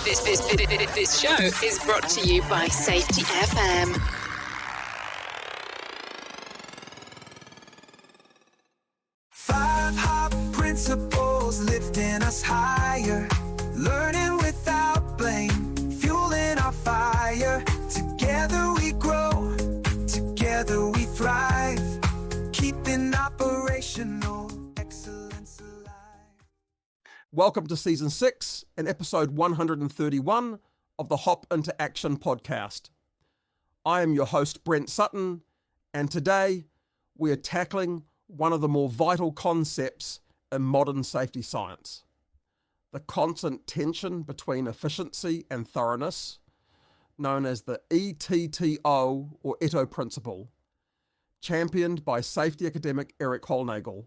This show is brought to you by Safety FM. Five hop principles lifting us higher, learning without blame, fueling our fire. Together we grow, together we thrive, keeping operational excellence alive. Welcome to Season 6 and Episode 131 of the Hop Into Action podcast. I am your host, Brent Sutton, and today we are tackling one of the more vital concepts in modern safety science: the constant tension between efficiency and thoroughness, known as the ETTO or ETTO principle, championed by safety academic Erik Hollnagel.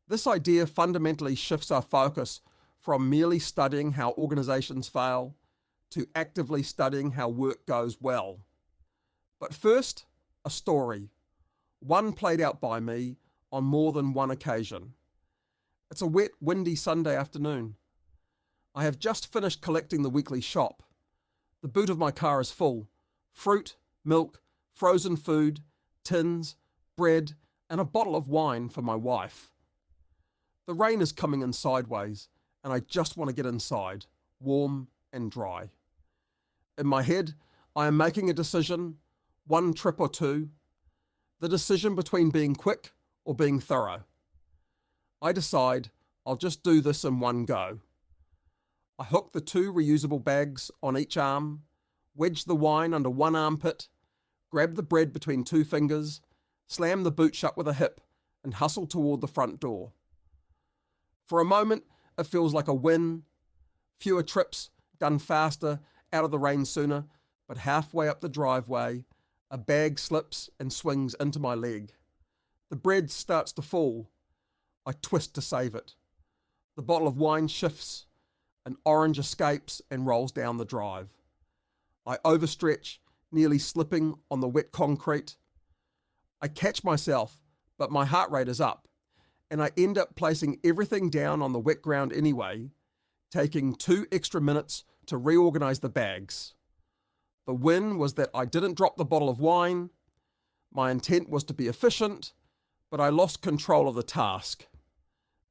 This idea fundamentally shifts our focus from merely studying how organizations fail to actively studying how work goes well. But first, a story, one played out by me on more than one occasion. It's a wet, windy Sunday afternoon. I have just finished collecting the weekly shop. The boot of my car is full: fruit, milk, frozen food, tins, bread, and a bottle of wine for my wife. The rain is coming in sideways, and I just want to get inside, warm and dry. In my head, I am making a decision, one trip or two, the decision between being quick or being thorough. I decide I'll just do this in one go. I hook the two reusable bags on each arm, wedge the wine under one armpit, grab the bread between two fingers, slam the boot shut with a hip, and hustle toward the front door. For a moment, it feels like a win. Fewer trips, done faster, out of the rain sooner, but halfway up the driveway, a bag slips and swings into my leg. The bread starts to fall. I twist to save it. The bottle of wine shifts. An orange escapes and rolls down the drive. I overstretch, nearly slipping on the wet concrete. I catch myself, but my heart rate is up, and I end up placing everything down on the wet ground anyway, taking 2 extra minutes to reorganize the bags. The win was that I didn't drop the bottle of wine. My intent was to be efficient, but I lost control of the task.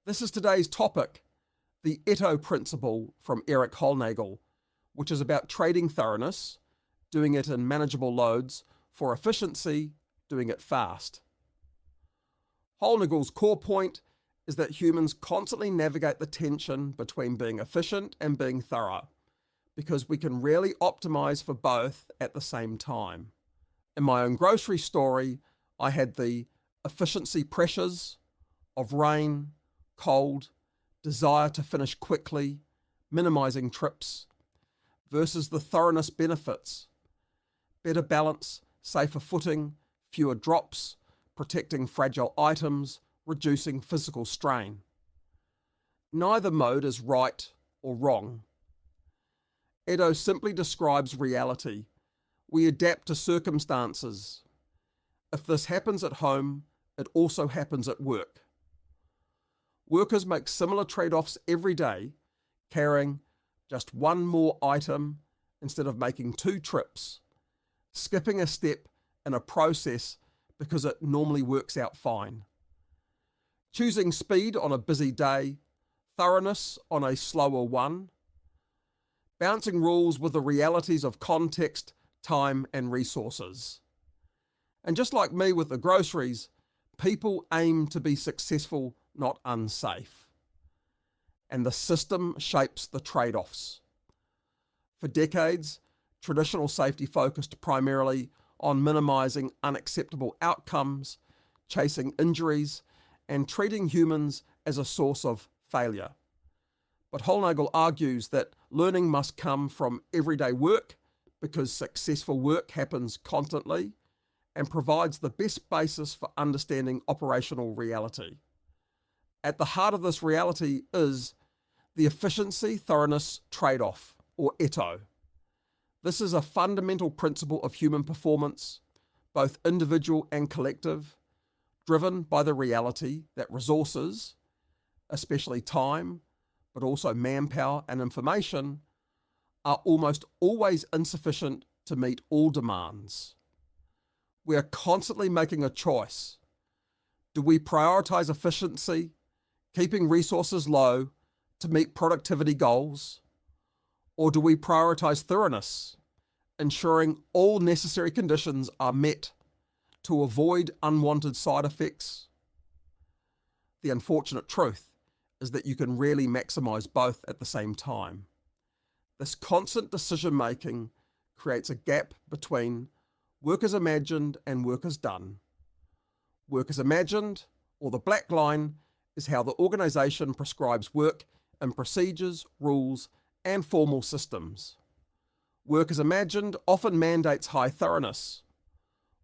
This is today's topic, the ETTO principle from Erik Hollnagel, which is about trading thoroughness, doing it in manageable loads, for efficiency, doing it fast. Hollnagel's core point is that humans constantly navigate the tension between being efficient and being thorough, because we can rarely optimize for both at the same time. In my own grocery story, I had the efficiency pressures of rain, cold, desire to finish quickly, minimizing trips, versus the thoroughness benefits: better balance, safer footing, fewer drops, protecting fragile items, reducing physical strain. Neither mode is right or wrong. ETTO simply describes reality. We adapt to circumstances. If this happens at home, it also happens at work. Workers make similar trade-offs every day, carrying just one more item instead of making 2 trips, skipping a step in a process because it normally works out fine. Choosing speed on a busy day, thoroughness on a slower one, bouncing rules with the realities of context, time, and resources. And just like me with the groceries, people aim to be successful, not unsafe. And the system shapes the trade-offs. For decades, traditional safety focused primarily on minimizing unacceptable outcomes, chasing injuries, and treating humans as a source of failure. But Hollnagel argues that learning must come from everyday work, because successful work happens constantly and provides the best basis for understanding operational reality. At the heart of this reality is the efficiency thoroughness trade-off, or ETTO. This is a fundamental principle of human performance, both individual and collective, driven by the reality that resources, especially time, but also manpower and information, are almost always insufficient to meet all demands. We are constantly making a choice. Do we prioritize efficiency, keeping resources low to meet productivity goals? Or do we prioritize thoroughness, ensuring all necessary conditions are met to avoid unwanted side effects? The unfortunate truth is that you can rarely maximize both at the same time. This constant decision-making creates a gap between work as imagined and work as done. Work as imagined, or the black line, is how the organization prescribes work in procedures, rules, and formal systems. Work as imagined often mandates high thoroughness.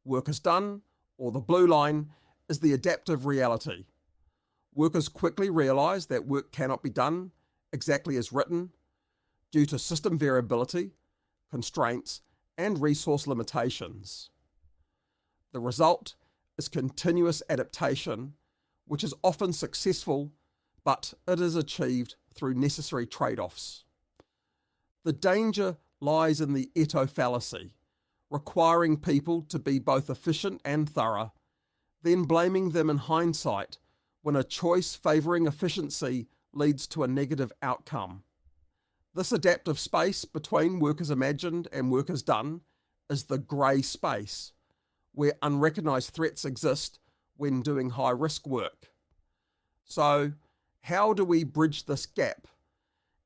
Work as done, or the blue line, is the adaptive reality. Workers quickly realize that work cannot be done exactly as written due to system variability, constraints, and resource limitations. The result is continuous adaptation, which is often successful, but it is achieved through necessary trade-offs. The danger lies in the ETTO fallacy, requiring people to be both efficient and thorough, then blaming them in hindsight when a choice favouring efficiency leads to a negative outcome. This adaptive space between work as imagined and work as done is the grey space, where unrecognised threats exist when doing high-risk work. So, how do we bridge this gap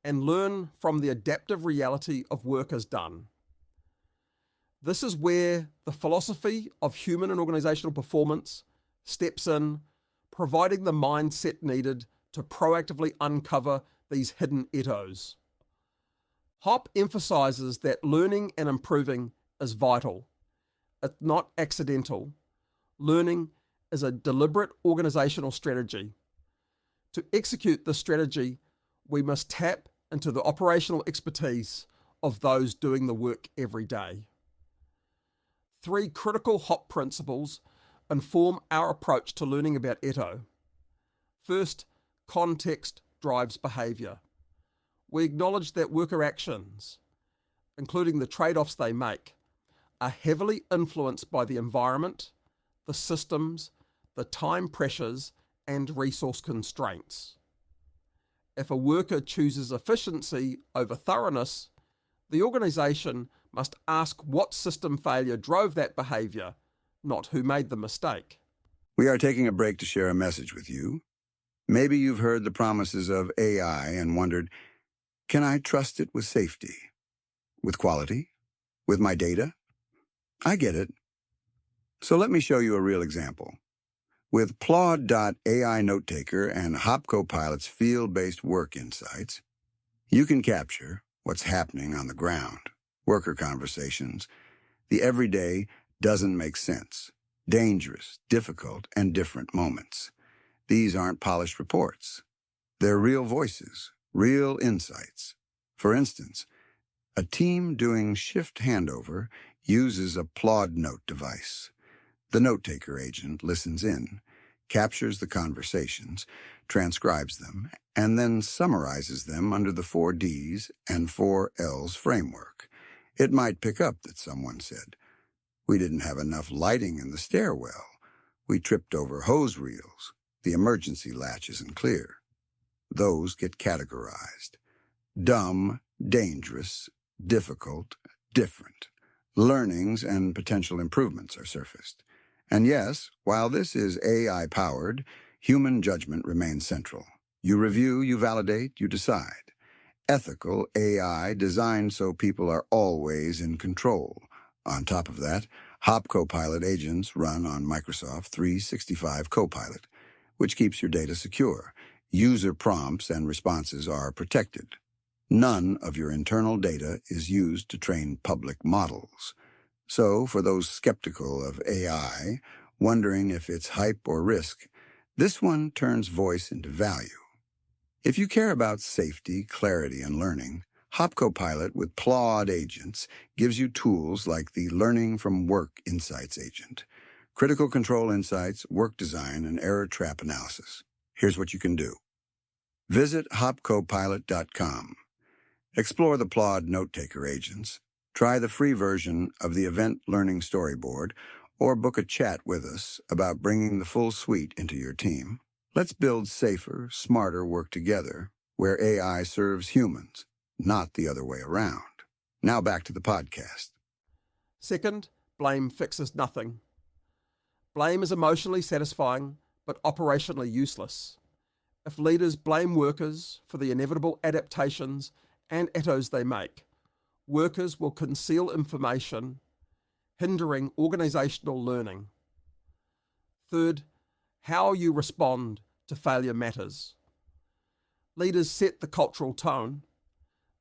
and learn from the adaptive reality of work as done? This is where the philosophy of human and organisational performance steps in, providing the mindset needed to proactively uncover these hidden ETTOs. HOP emphasises that learning and improving is vital. It's not accidental. Learning is a deliberate organisational strategy. To execute this strategy, we must tap into the operational expertise of those doing the work every day. 3 critical HOP principles inform our approach to learning about ETTO. First, context drives behaviour. We acknowledge that worker actions, including the trade-offs they make, are heavily influenced by the environment, the systems, the time pressures, and resource constraints. If a worker chooses efficiency over thoroughness, the organisation must ask what system failure drove that behaviour, not who made the mistake. We are taking a break to share a message with you. Maybe you've heard the promises of AI and wondered, can I trust it with safety, with quality, with my data? I get it. So let me show you a real example. With Plod.ai Note-Taker and HOP Copilot's field-based work insights, you can capture what's happening on the ground, worker conversations, the everyday doesn't make sense, dangerous, difficult, and different moments. These aren't polished reports. They're real voices, real insights. For instance, a team doing shift handover uses a Plod Note device. The note-taker agent listens in, captures the conversations, transcribes them, and then summarizes them under the 4 Ds and 4 Ls framework. It might pick up that someone said, "We didn't have enough lighting in the stairwell. We tripped over hose reels. The emergency latch isn't clear." Those get categorized. Dumb, dangerous, difficult, different. Learnings and potential improvements are surfaced. And yes, while this is AI-powered, human judgment remains central. You review, you validate, you decide. Ethical AI designed so people are always in control. On top of that, HOP Copilot agents run on Microsoft 365 Copilot, which keeps your data secure. User prompts and responses are protected. None of your internal data is used to train public models. So, for those skeptical of AI, wondering if it's hype or risk, this one turns voice into value. If you care about safety, clarity, and learning, HOP Copilot with Plod agents gives you tools like the Learning from Work Insights agent, critical control insights, work design, and error trap analysis. Here's what you can do. Visit hopcopilot.com. Explore the Plod Note-Taker agents, try the free version of the Event Learning Storyboard, or book a chat with us about bringing the full suite into your team. Let's build safer, smarter work together, where AI serves humans, not the other way around. Now back to the podcast. Second, blame fixes nothing. Blame is emotionally satisfying, but operationally useless. If leaders blame workers for the inevitable adaptations and ETTOs they make, workers will conceal information, hindering organizational learning. Third, how you respond to failure matters. Leaders set the cultural tone.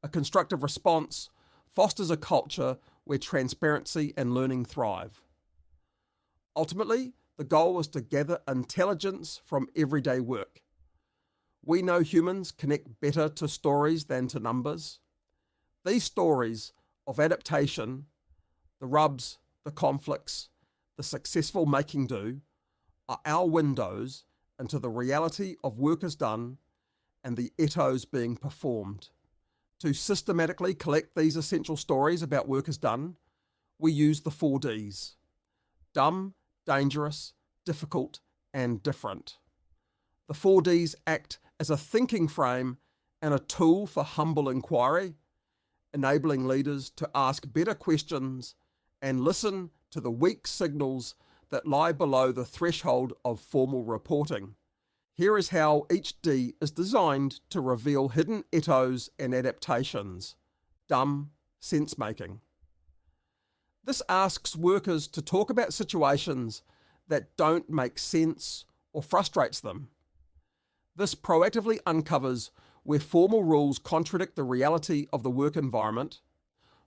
A constructive response fosters a culture where transparency and learning thrive. Ultimately, the goal is to gather intelligence from everyday work. We know humans connect better to stories than to numbers. These stories of adaptation, the rubs, the conflicts, the successful making do, are our windows into the reality of work is done and the ETTOs being performed. To systematically collect these essential stories about work is done, we use the 4 Ds: dumb, dangerous, difficult, and different. The 4 Ds act as a thinking frame and a tool for humble inquiry, enabling leaders to ask better questions and listen to the weak signals that lie below the threshold of formal reporting. Here is how each D is designed to reveal hidden ETTOs and adaptations. Dumb, sense-making. This asks workers to talk about situations that don't make sense or frustrates them. This proactively uncovers where formal rules contradict the reality of the work environment,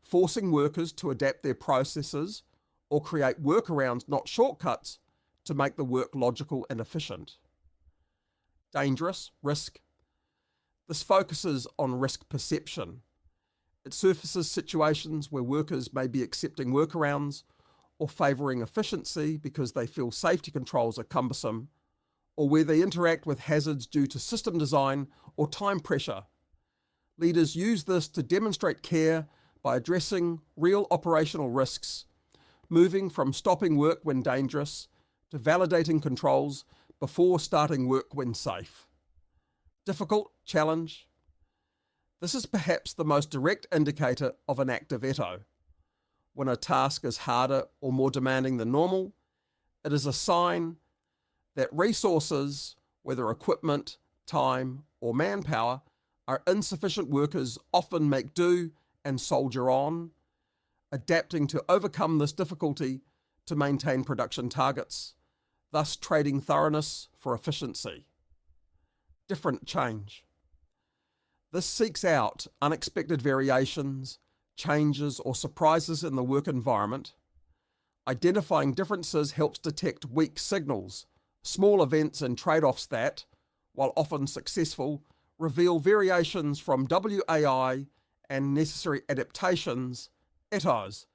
forcing workers to adapt their processes or create workarounds, not shortcuts, to make the work logical and efficient. Dangerous, risk. This focuses on risk perception. It surfaces situations where workers may be accepting workarounds or favouring efficiency because they feel safety controls are cumbersome, or where they interact with hazards due to system design or time pressure. Leaders use this to demonstrate care by addressing real operational risks, moving from stopping work when dangerous to validating controls before starting work when safe. Difficult challenge. This is perhaps the most direct indicator of an active ETTO. When a task is harder or more demanding than normal, it is a sign that resources, whether equipment, time, or manpower, are insufficient. Workers often make do and soldier on, adapting to overcome this difficulty to maintain production targets, thus trading thoroughness for efficiency. Different change. This seeks out unexpected variations, changes, or surprises in the work environment. Identifying differences helps detect weak signals, small events and trade-offs that, while often successful, reveal variations from WAI and necessary adaptations, ETTOs,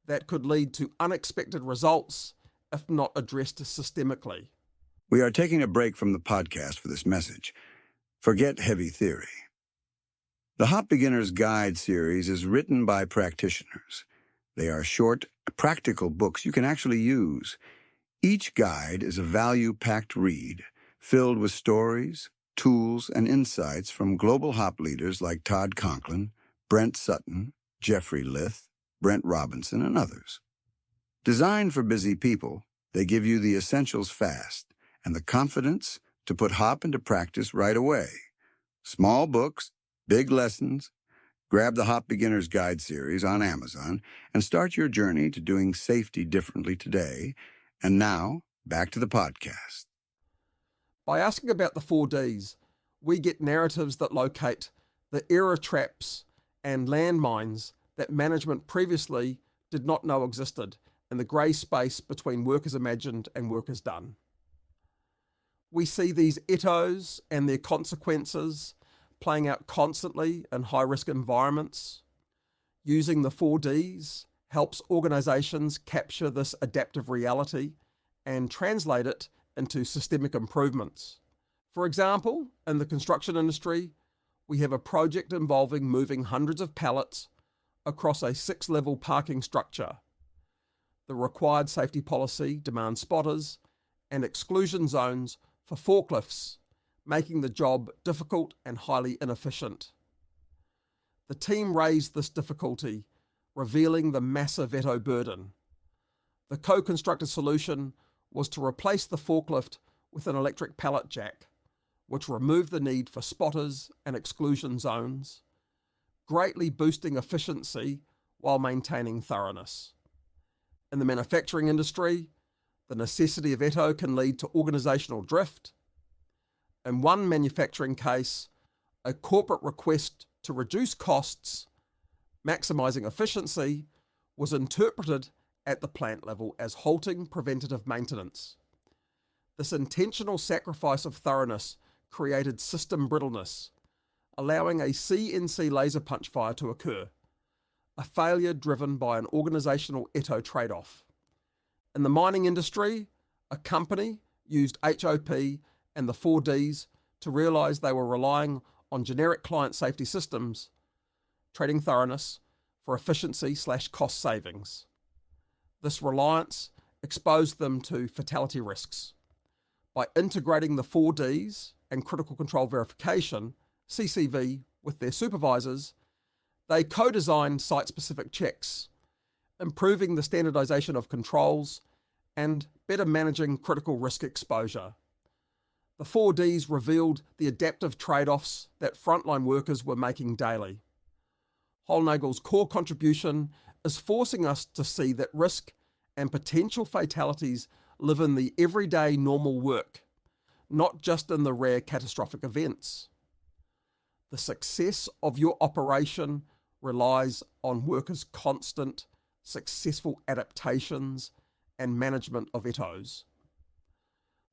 that could lead to unexpected results if not addressed systemically. We are taking a break from the podcast for this message. Forget heavy theory. The Hop Beginner's Guide series is written by practitioners. They are short, practical books you can actually use. Each guide is a value-packed read filled with stories, tools, and insights from global hop leaders like Todd Conklin, Brent Sutton, Jeffrey Lith, Brent Robinson, and others. Designed for busy people, they give you the essentials fast and the confidence to put hop into practice right away. Small books, big lessons. Grab the Hop Beginner's Guide series on Amazon and start your journey to doing safety differently today. And now, back to the podcast. By asking about the 4 Ds, we get narratives that locate the error traps and landmines that management previously did not know existed in the grey space between work as imagined and work as done. We see these ETTOs and their consequences playing out constantly in high-risk environments. Using the 4 Ds helps organizations capture this adaptive reality and translate it into systemic improvements. For example, in the construction industry, we have a project involving moving hundreds of pallets across a 6-level parking structure. The required safety policy demands spotters and exclusion zones for forklifts, making the job difficult and highly inefficient. The team raised this difficulty, revealing the massive ETTO burden. The co-constructed solution was to replace the forklift with an electric pallet jack, which removed the need for spotters and exclusion zones, greatly boosting efficiency while maintaining thoroughness. In the manufacturing industry, the necessity of ETTO can lead to organisational drift. In one manufacturing case, a corporate request to reduce costs, maximising efficiency, was interpreted at the plant level as halting preventative maintenance. This intentional sacrifice of thoroughness created system brittleness, allowing a CNC laser punch fire to occur, a failure driven by an organisational ETTO trade-off. In the mining industry, a company used HOP and the 4Ds to realise they were relying on generic client safety systems, trading thoroughness for efficiency/cost savings. This reliance exposed them to fatality risks. By integrating the 4Ds and critical control verification, CCV, with their supervisors, they co-designed site-specific checks, improving the standardization of controls and better managing critical risk exposure. The 4Ds revealed the adaptive trade-offs that frontline workers were making daily. Hollnagel's core contribution is forcing us to see that risk and potential fatalities live in the everyday normal work, not just in the rare catastrophic events. The success of your operation relies on workers' constant, successful adaptations and management of ETTOs.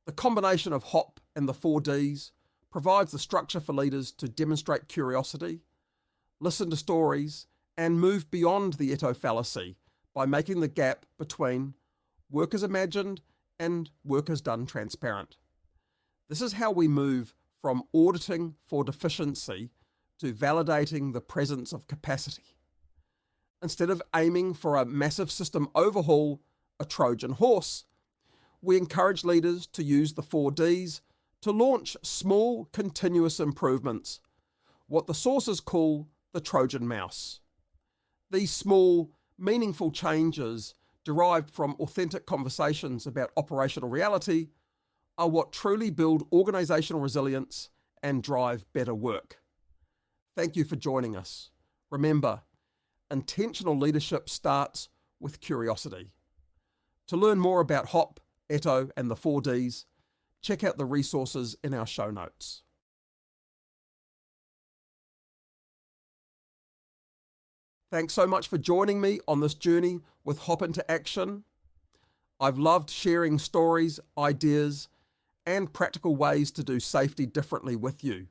The combination of HOP and the 4Ds provides the structure for leaders to demonstrate curiosity, listen to stories, and move beyond the ETTO fallacy by making the gap between workers imagined and workers done transparent. This is how we move from auditing for deficiency to validating the presence of capacity. Instead of aiming for a massive system overhaul, a Trojan horse, we encourage leaders to use the 4Ds to launch small, continuous improvements, what the sources call the Trojan mouse. These small, meaningful changes derived from authentic conversations about operational reality are what truly build organisational resilience and drive better work. Thank you for joining us. Remember, intentional leadership starts with curiosity. To learn more about HOP, ETTO, and the 4Ds, check out the resources in our show notes. Thanks so much for joining me on this journey with Hop into Action. I've loved sharing stories, ideas, and practical ways to do safety differently with you.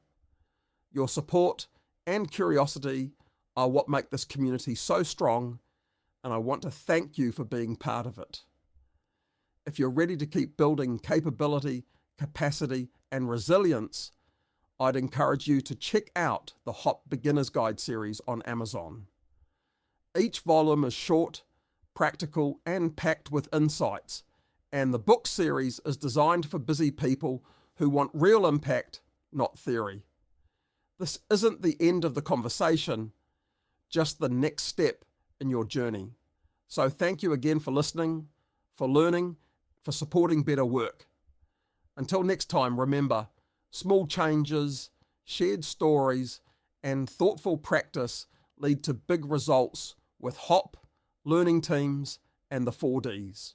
Your support and curiosity are what make this community so strong, and I want to thank you for being part of it. If you're ready to keep building capability, capacity, and resilience, I'd encourage you to check out the HOP Beginner's Guide series on Amazon. Each volume is short, practical, and packed with insights, and the book series is designed for busy people who want real impact, not theory. This isn't the end of the conversation, just the next step in your journey. So thank you again for listening, for learning, for supporting better work. Until next time, remember, small changes, shared stories, and thoughtful practice lead to big results with HOP, learning teams, and the 4Ds.